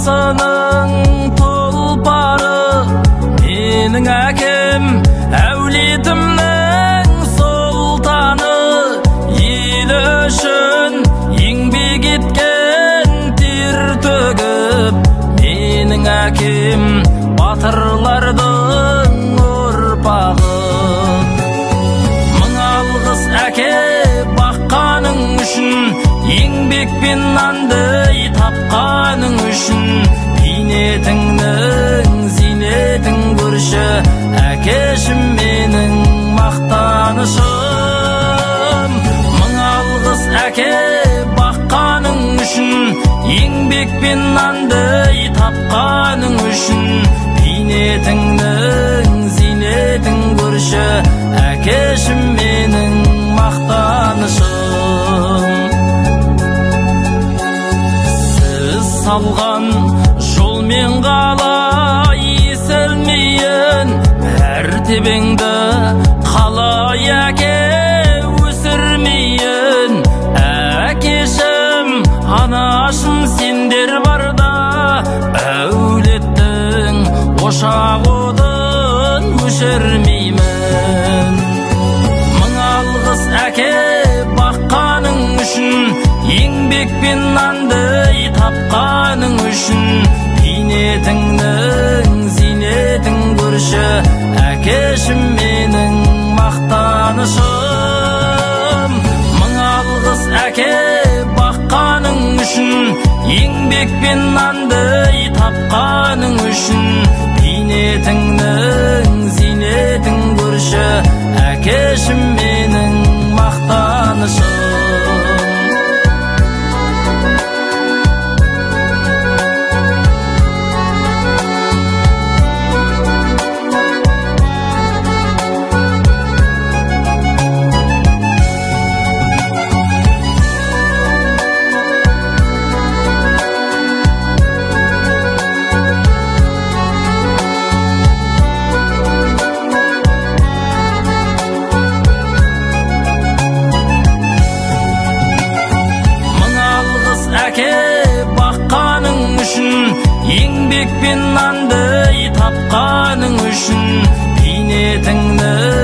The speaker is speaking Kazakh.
Anasının tulpары менің әкем, әулетімнің сұлтаны. Ел үшін еңбек еткен, тер төгіп менің әкем, батырлардың ұрпағы. Мың алғыс әке баққаның үшін, еңбекпен нанды тапқаның үшін. Бейнетіңнің зейнетін көрші, әкешім менің мақтанышым. Мың алғыс әке баққаның үшін, еңбекпен нанды тапқаның үшін. Бейнетіңнің зейнетін көрші, әкешім менің мақтанышым. Сіз салған жолмен қалай есілмейін, мәртебеңді қалай әке өсірмейін. Әкешім, анашым, сендер барда әулеттің ошақ отын өшірмеймін. Мың алғыс әке баққаның үшін, еңбекпен нанды тапқаның үшін. Бейнетіңнің зейнетін көрші, әкешім менің мақтанышым. Мың алғыс әке баққаның үшін, еңбекпен нанды тапқаның үшін. Бейнетіңнің зейнетін көрші, әкешім менің мақтанышым. Еңбекпен нанды тапқаның үшін. Бейнетіңнің